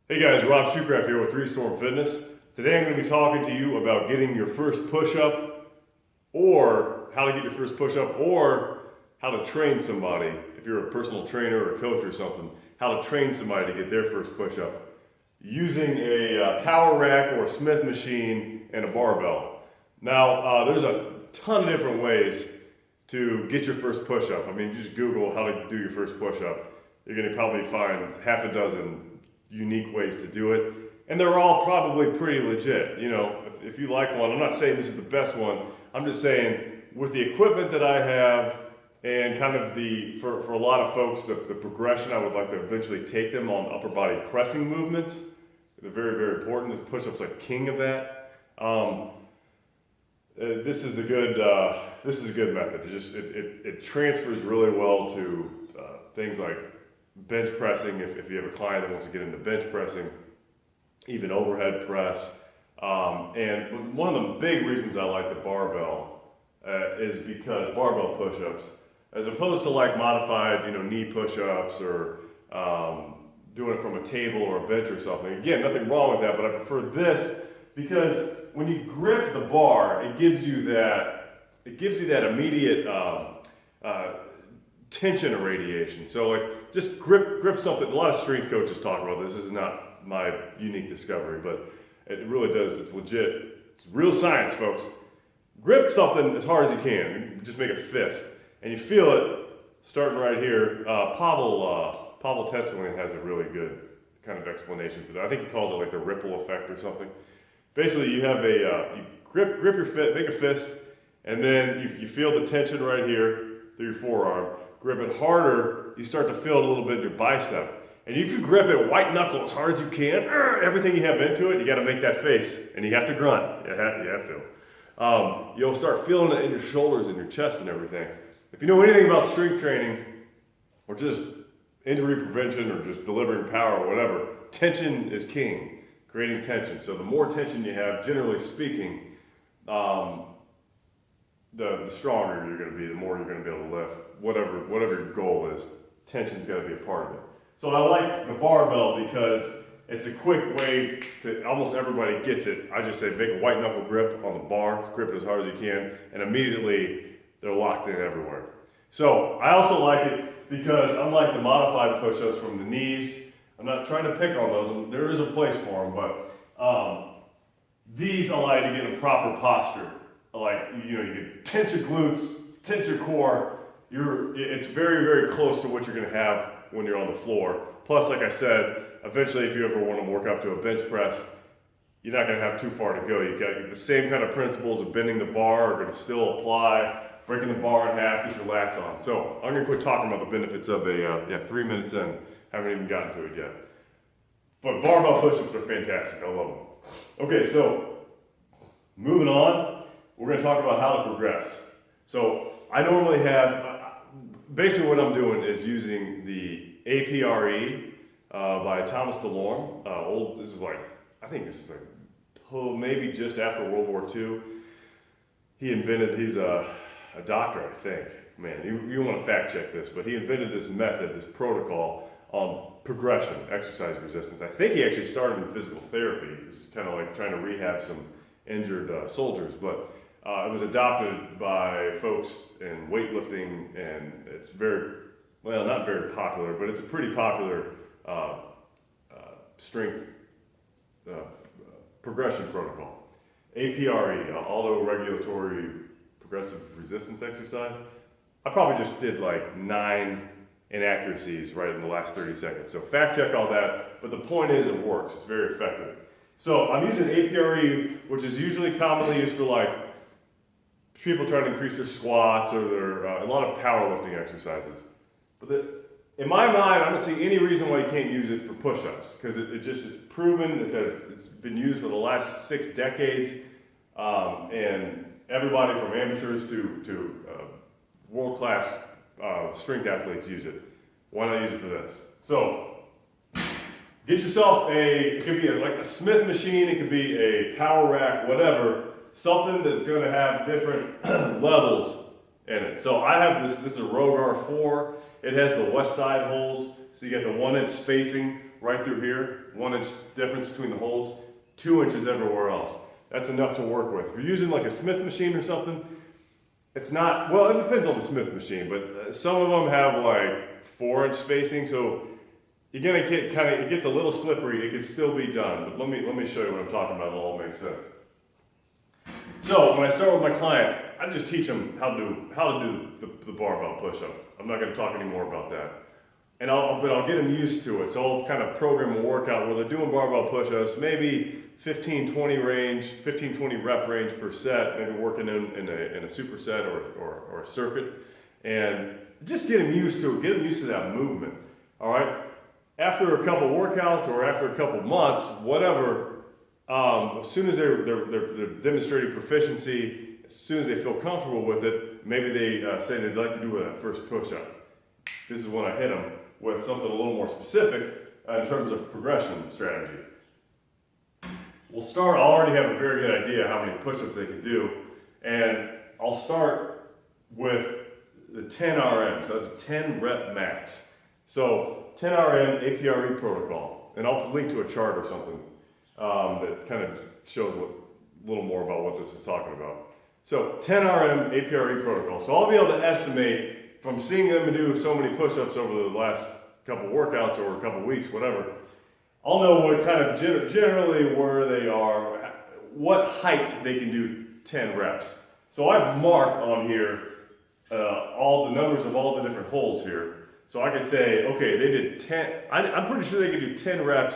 Hey guys, Rob Shoecraft here with 3Storm Fitness. Today I'm going to be talking to you about getting your first push-up, or how to get your first push-up, or how to train somebody, if you're a personal trainer or a coach or something, how to train somebody to get their first push-up using a power rack or a Smith machine and a barbell. Now, there's a ton of different ways to get your first push-up. I mean, you just Google how to do your first push-up. You're going to probably find half a dozen unique ways to do it, and they're all probably pretty legit. You know, if you like one, I'm not saying this is the best one, I'm just saying with the equipment that I have and kind of for a lot of folks, the progression I would like to eventually take them on upper body pressing movements. They're very, very important. This push-up's like king of that. This is a good method. It transfers really well to things like bench pressing, if you have a client that wants to get into bench pressing, even overhead press. And one of the big reasons I like the barbell is because barbell push-ups, as opposed to like modified, knee push-ups or doing it from a table or a bench or something. Again, nothing wrong with that, but I prefer this because when you grip the bar, it gives you that immediate tension irradiation. So like just grip something. A lot of strength coaches talk about this. This is not my unique discovery, but it really does. It's legit. It's real science, folks. Grip something as hard as you can. Just make a fist, and you feel it starting right here. Pavel Tesselin has a really good kind of explanation for that. I think he calls it like the ripple effect or something. Basically, you have you grip your fist, make a fist, and then you feel the tension right here through your forearm. Grip it harder, you start to feel it a little bit in your bicep. And if you grip it white knuckle as hard as you can, everything you have into it, you got to make that face, and you have to grunt. You have to. You'll start feeling it in your shoulders and your chest and everything. If you know anything about strength training, or just injury prevention, or just delivering power, or whatever, tension is king. Creating tension. So the more tension you have, generally speaking, the stronger you're going to be, the more you're going to be able to lift. Whatever your goal is, tension's got to be a part of it. So I like the barbell because it's a quick way to, almost everybody gets it. I just say make a white knuckle grip on the bar, grip it as hard as you can, and immediately they're locked in everywhere. So I also like it because unlike the modified push-ups from the knees, I'm not trying to pick on those, there is a place for them, but these allow you to get in a proper posture. Like, you can tense your glutes, tense your core. It's very, very close to what you're going to have when you're on the floor. Plus, like I said, eventually if you ever want to work up to a bench press, you're not going to have too far to go. You got the same kind of principles of bending the bar are going to still apply. Breaking the bar in half, get your lats on. So I'm going to quit talking about the benefits of 3 minutes in. Haven't even gotten to it yet. But barbell push-ups are fantastic. I love them. Okay, so moving on, we're going to talk about how to progress. So I normally have, basically what I'm doing is using the APRE by Thomas DeLorme. I think this is maybe just after World War II. He's a doctor, I think. Man, you want to fact check this, but he invented this method, this protocol on progression, exercise resistance. I think he actually started in physical therapy. He's kind of like trying to rehab some injured soldiers, but it was adopted by folks in weightlifting, and it's not very popular, but it's a pretty popular strength progression protocol. APRE, auto-regulatory progressive resistance exercise. I probably just did like 9 inaccuracies right in the last 30 seconds. So fact check all that, but the point is it works. It's very effective. So I'm using APRE, which is usually commonly used for like people trying to increase their squats or their a lot of powerlifting exercises. But in my mind, I don't see any reason why you can't use it for push-ups, because it's proven. It's been used for the last 6 decades, and everybody from amateurs to world-class strength athletes use it. Why not use it for this? So get yourself it could be like a Smith machine, it could be a power rack, whatever. Something that's going to have different levels in it. So I have this is a Rogar 4. It has the west side holes, so you get the 1-inch spacing right through here, 1 inch difference between the holes, 2 inches everywhere else. That's enough to work with. If you're using like a Smith machine or something, it's not, well, it depends on the Smith machine, but some of them have like 4 inch spacing, so you're gonna get it gets a little slippery. It can still be done, but let me show you what I'm talking about. It'll all make sense. So when I start with my clients, I just teach them how to do the barbell push-up. I'm not going to talk anymore about that, but I'll get them used to it. So I'll kind of program a workout where they're doing barbell push-ups, maybe 15-20 rep range per set, maybe working in a superset or a circuit, and just get them used to it. Get them used to that movement. All right. After a couple workouts or after a couple months, whatever. As soon as they're demonstrating proficiency, as soon as they feel comfortable with it, maybe they say they'd like to do a first push-up. This is when I hit them with something a little more specific in terms of progression strategy. I'll already have a very good idea how many push-ups they can do, and I'll start with the 10 RM, so that's a 10 rep max. So 10 RM APRE protocol, and I'll link to a chart or something that kind of shows a little more about what this is talking about. So 10 RM APRE protocol. So I'll be able to estimate from seeing them do so many push-ups over the last couple workouts or a couple weeks, whatever. I'll know what kind of generally where they are, what height they can do 10 reps. So I've marked on here all the numbers of all the different holes here. So I could say, okay, they did 10, I'm pretty sure they could do 10 reps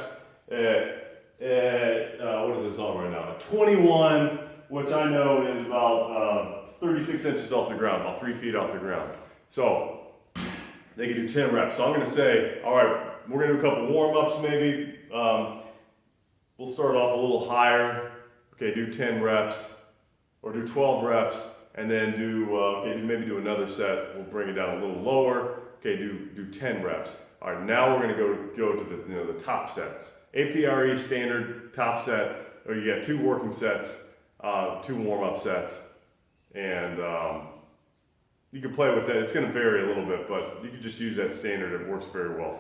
what is this on right now? 21, which I know is about 36 inches off the ground, about 3 feet off the ground. So they can do 10 reps. So I'm going to say, all right, we're going to do a couple warm-ups maybe. We'll start off a little higher. Okay, do 10 reps or do 12 reps, and then maybe do another set. We'll bring it down a little lower. Okay, do 10 reps. All right, now we're going to go to the top sets. APRE standard top set, or you get 2 working sets, 2 warm-up sets, and you can play with that. It's going to vary a little bit, but you can just use that standard. It works very well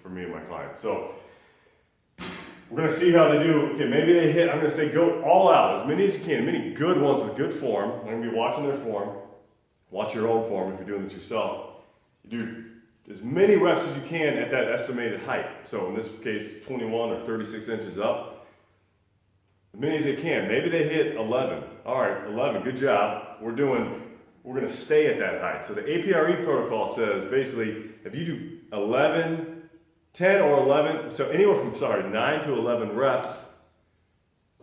for me and my clients. So we're going to see how they do. Okay, maybe they hit, I'm going to say go all out, as many as you can, many good ones with good form. I'm going to be watching their form. Watch your own form if you're doing this yourself. You do as many reps as you can at that estimated height. So in this case, 21 or 36 inches up. As many as they can. Maybe they hit 11. All right, 11, good job. We're going to stay at that height. So the APRE protocol says basically if you do 10 or 11, so anywhere from 9 to 11 reps,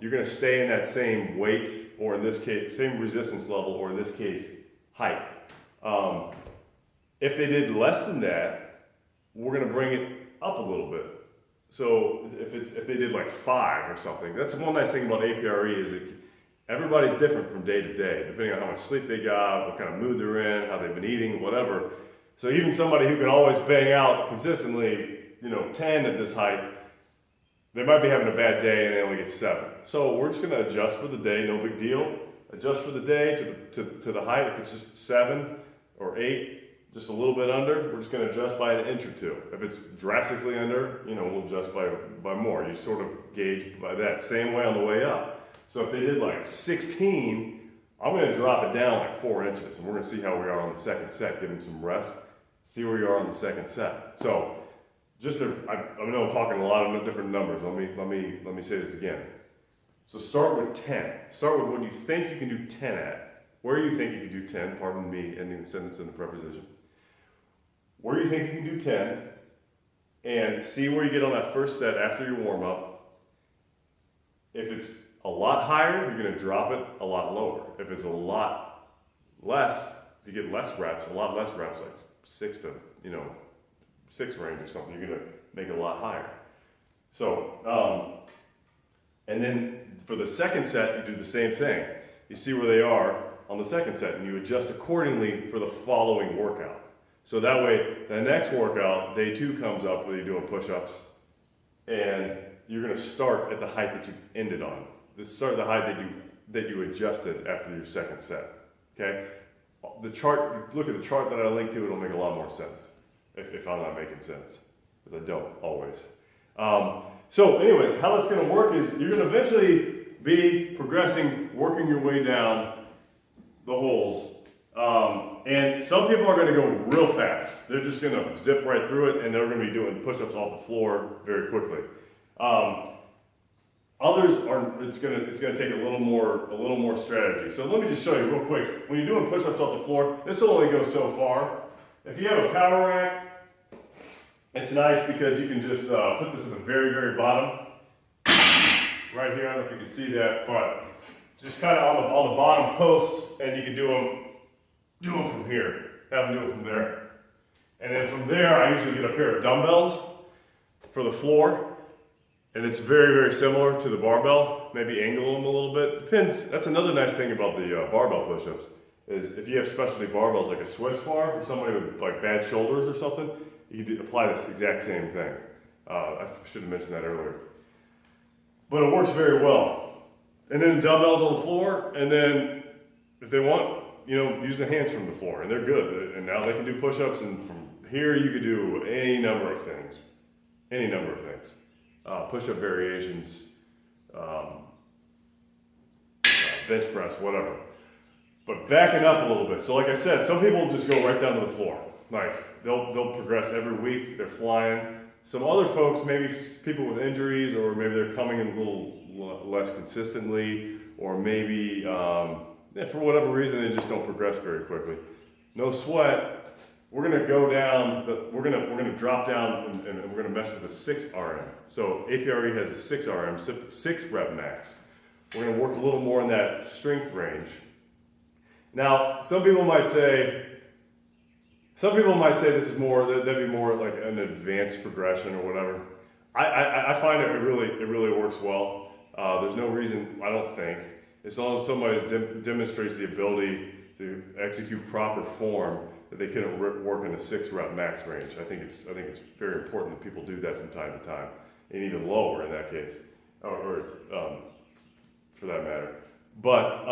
you're going to stay in that same weight, or in this case, same resistance level, or in this case, height. If they did less than that, we're going to bring it up a little bit. So if they did like 5 or something, that's one nice thing about APRE is that everybody's different from day to day, depending on how much sleep they got, what kind of mood they're in, how they've been eating, whatever. So even somebody who can always bang out consistently, 10 at this height, they might be having a bad day and they only get 7. So we're just going to adjust for the day, no big deal. Adjust for the day to the height. If it's just 7 or 8, just a little bit under, we're just going to adjust by an inch or 2. If it's drastically under, we'll adjust by more. You sort of gauge by that. Same way on the way up. So if they did like 16, I'm going to drop it down like 4 inches, and we're going to see how we are on the second set. Give them some rest. See where you are on the second set. So I know I'm talking a lot of different numbers. Let me say this again. So start with 10. Start with what you think you can do 10 at. Where you think you can do 10, pardon me ending the sentence in the preposition. Where you think you can do 10, and see where you get on that first set after your warm up. If it's a lot higher, you're going to drop it a lot lower. If it's a lot less, if you get less reps, a lot less reps, like 6 to 6 range or something, you're going to make it a lot higher. So, and then for the second set, you do the same thing. You see where they are on the second set, and you adjust accordingly for the following workout. So that way, the next workout, day 2 comes up where you're doing push-ups, and you're going to start at the height that you ended on. Start at the height that you adjusted after your second set. Okay? The chart, look at the chart that I linked to, it'll make a lot more sense if I'm not making sense, because I don't always. So anyways, how that's gonna work is you're gonna eventually be progressing, working your way down the holes. And some people are gonna go real fast. They're just gonna zip right through it and they're gonna be doing push-ups off the floor very quickly. Others are, it's gonna take a little more strategy. So let me just show you real quick. When you're doing push-ups off the floor, this will only go so far. If you have a power rack, it's nice because you can just put this at the very, very bottom. Right here, I don't know if you can see that, but just kind of on the bottom posts, and you can do them from here. Have them do it from there. And then from there, I usually get a pair of dumbbells for the floor. And it's very, very similar to the barbell. Maybe angle them a little bit. Depends. That's another nice thing about the barbell push-ups is if you have specialty barbells like a Swiss bar for somebody with like bad shoulders or something, you can apply this exact same thing. I should have mentioned that earlier. But it works very well. And then dumbbells on the floor, and then if they want, use the hands from the floor, and they're good. And now they can do push-ups, and from here you can do any number of things. Any number of things. Push-up variations, bench press, whatever. But backing up a little bit. So like I said, some people just go right down to the floor. Like they'll progress every week, they're flying. Some other folks, maybe people with injuries, or maybe they're coming in a little less consistently, or maybe for whatever reason they just don't progress very quickly. No sweat. We're gonna go down, we're gonna drop down and we're gonna mess with a 6 RM. So APRE has a 6 RM, 6 rep max. We're gonna work a little more in that strength range. Now, some people might say this is more, that'd be more like an advanced progression or whatever. I find it really works well. There's no reason, I don't think, as long as somebody demonstrates the ability to execute proper form, that they can work in a 6 rep max range. I think it's very important that people do that from time to time, and even lower in that case, or for that matter. But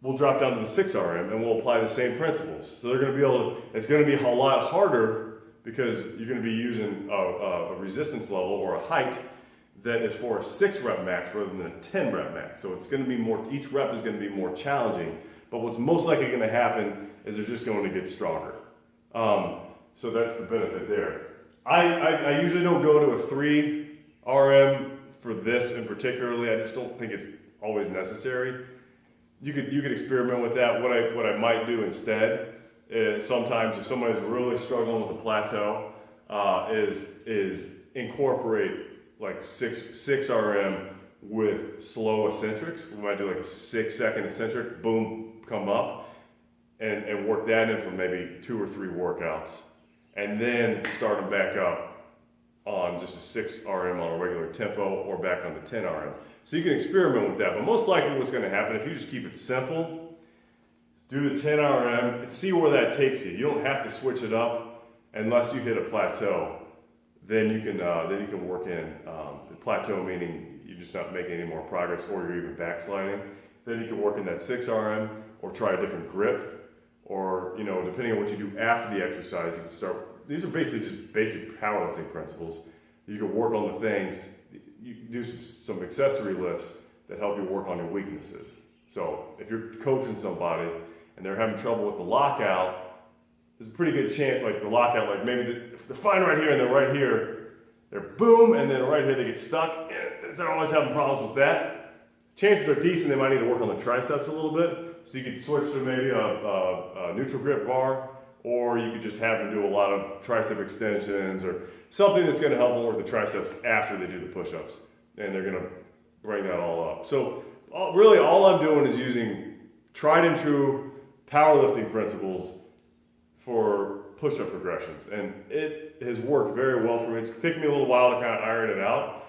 we'll drop down to the 6 RM and we'll apply the same principles. So they're going to be able to. It's going to be a lot harder because you're going to be using a resistance level or a height that is for a 6 rep max rather than a 10 rep max. So it's going to be more. Each rep is going to be more challenging. But what's most likely going to happen is they're just going to get stronger. So that's the benefit there. I usually don't go to a 3 RM for this in particularly. I just don't think it's always necessary. You could experiment with that. What I might do instead is sometimes if somebody's really struggling with a plateau, is incorporate like 6 RM with slow eccentrics. We might do like a 6-second eccentric, boom, come up, and work that in for maybe 2 or 3 workouts, and then start them back up on just a 6 RM on a regular tempo or back on the 10 RM. So you can experiment with that, but most likely what's going to happen if you just keep it simple, do the 10 RM and see where that takes you. You don't have to switch it up unless you hit a plateau. Then you can work in the plateau, meaning you're just not making any more progress or you're even backsliding. Then you can work in that 6 RM or try a different grip, or depending on what you do after the exercise, you can start. These are basically just basic powerlifting principles. You can work on the things. You can do some accessory lifts that help you work on your weaknesses. So if you're coaching somebody and they're having trouble with the lockout, there's a pretty good chance, like the lockout, like maybe if they're fine right here and they're right here, they're boom, and then right here they get stuck. They're always having problems with that. Chances are decent they might need to work on the triceps a little bit. So you could switch to maybe a neutral grip bar, or you could just have them do a lot of tricep extensions or something that's going to help them work the triceps after they do the push-ups, and they're going to bring that all up. So really all I'm doing is using tried and true powerlifting principles for push-up progressions, and it has worked very well for me. It's taken me a little while to kind of iron it out,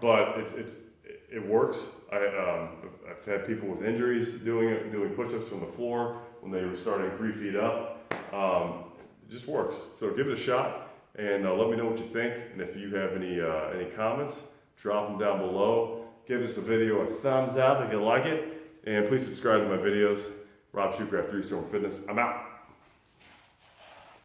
but it works. I've had people with injuries doing push-ups from the floor when they were starting 3 feet up. It just works. So give it a shot, and let me know what you think. And if you have any comments, drop them down below. Give this video a thumbs up if you like it, and please subscribe to my videos. Rob Shoecraft, 3 Storm Fitness. I'm out.